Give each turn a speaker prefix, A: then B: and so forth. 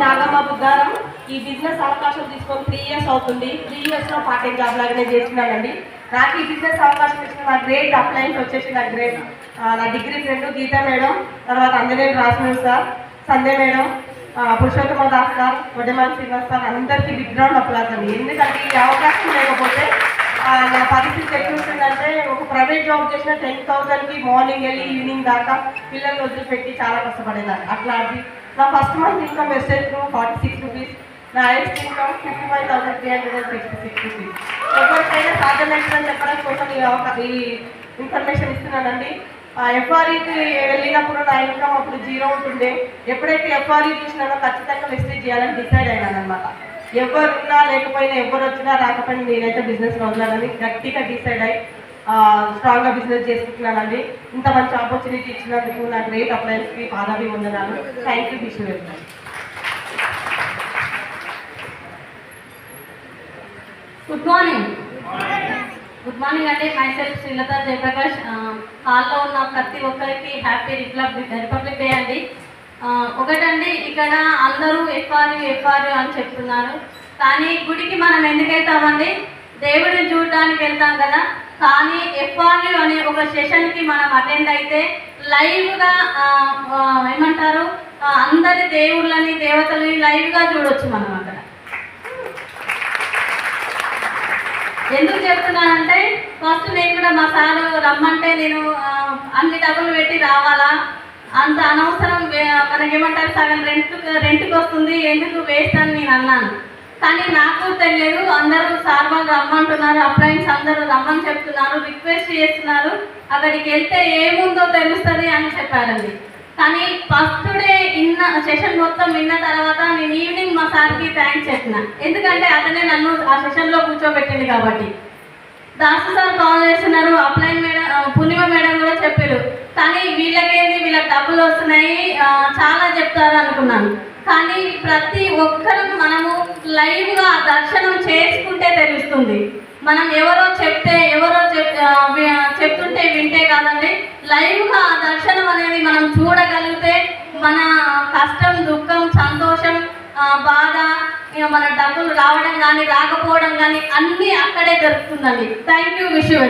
A: నాగమ్మ బుద్ధారం. ఈ బిజినెస్ అవకాశం తీసుకొని 3 years అవుతుంది. 3 yearsలో పార్ట్ టైం జాబ్ లాగానే చేస్తున్నానండి. నాకు ఈ బిజినెస్ అవకాశం ఇచ్చిన నా గ్రేట్ అప్లయన్స్ వచ్చేసి నా డిగ్రీ ఫ్రెండ్ గీతా మేడం, తర్వాత Anjaneyulu Rajamouli sir, Sandhya madam, Purushottama Das sir, Vaddaman Srinivas sir, అందరికీ బిగ్ గ్రౌండ్ అప్లాస్ అండి. ఎందుకంటే ఈ అవకాశం లేకపోతే నా పరిస్థితి ఎట్లుంటుందంటే, ఒక ప్రైవేట్ జాబ్ చేసిన 10,000కి మార్నింగ్ వెళ్ళి ఈవినింగ్ దాకా పిల్లల్ని వదిలిపెట్టి చాలా కష్టపడేదాన్ని. అట్లాంటి నా first month income message 46 rupees, నా హైయెస్ట్ ఇన్కమ్ 55,366 రూపీస్. ఎవరికైనా సాధ్యమైందని చెప్పడానికి కోసం ఈ ఇన్ఫర్మేషన్ ఇస్తున్నానండి. ఎఫ్ఆర్ఈకి వెళ్ళినప్పుడు నా ఇన్కమ్ అప్పుడు 0 ఉంటుండే. ఎప్పుడైతే ఎఫ్ఆర్ఈ చూసినానో ఖచ్చితంగా మెసేజ్ చేయాలని డిసైడ్ అయినాను అనమాట. ఎవరున్నా లేకపోయినా, ఎవరు వచ్చినా రాకపోయినా నేనైతే బిజినెస్లో ఉన్నానని గట్టిగా డిసైడ్ అయ్యి స్ట్రాంగ్గా బిజినెస్ చేసుకుంటున్నానండి. ఇంత మంచి ఆపర్చునిటీ ఇచ్చినందుకు నా గ్రేట్ అప్లయన్స్కి పాదాభి వందనాలు. Thank you Vishnu.
B: Good morning. Good morning అండి. Myself Srilatha Jayaprakash. హాల్లో ఉన్న ప్రతి ఒక్కరికి హ్యాపీ రిపబ్లిక్ డే అండి. ఒకటండి, ఇక్కడ అందరూ ఎఫ్ఆర్యు అని చెప్తున్నారు, కానీ గుడికి మనం ఎందుకెళ్తామండి? దేవుడిని చూడడానికి వెళ్తాం కదా. కానీ ఎఫ్ఆర్యు అనే ఒక సెషన్కి మనం అటెండ్ అయితే లైవ్గా ఏమంటారు, అందరి దేవుళ్ళని దేవతలని లైవ్గా చూడొచ్చు మనం అక్కడ. ఎందుకు చెప్తున్నానంటే, ఫస్ట్ నేను కూడా మా సారు రమ్మంటే నేను అన్ని డబ్బులు పెట్టి రావాలా, అంత అనవసరం, మనకేమంటారు సగం రెంట్కి వస్తుంది, ఎందుకు వేస్ట్ అని నేను అన్నాను. కానీ నాకు తెలియదు, అందరూ సార్ వాళ్ళు రమ్మంటున్నారు, అప్లయన్స్ అందరూ రమ్మని చెప్తున్నారు, రిక్వెస్ట్ చేస్తున్నారు, అక్కడికి వెళ్తే ఏముందో తెలుస్తుంది అని చెప్పారండి. కానీ ఫస్ట్ డే సెషన్ మొత్తం విన్న తర్వాత నేను ఈవినింగ్ మా సార్కి థ్యాంక్స్ చెప్పిన. ఎందుకంటే అతనే నన్ను ఆ సెషన్లో కూర్చోబెట్టింది కాబట్టి. దాసు సార్ కాల్ చేస్తున్నారు, అప్లైన్ మేడం, పూర్ణిమ మేడం కూడా చెప్పారు. కానీ వీళ్ళకేంది, వీళ్ళకి డబ్బులు వస్తున్నాయి, చాలా చెప్తారు అనుకున్నాను. కానీ ప్రతి ఒక్కరూ మనము లైవ్గా దర్శనం చేసుకుంటే తెలుస్తుంది. మనం ఎవరో చెప్తుంటే వింటే కాదండి, లైవ్గా ఆ దర్శనం అనేది మనం చూడగలిగితే మన కష్టం, దుఃఖం, సంతోషం, బాధ, మన డబ్బులు రావడం కానీ రాకపోవడం కానీ అన్నీ అక్కడే దొరుకుతుందండి. Thank you. Wish you.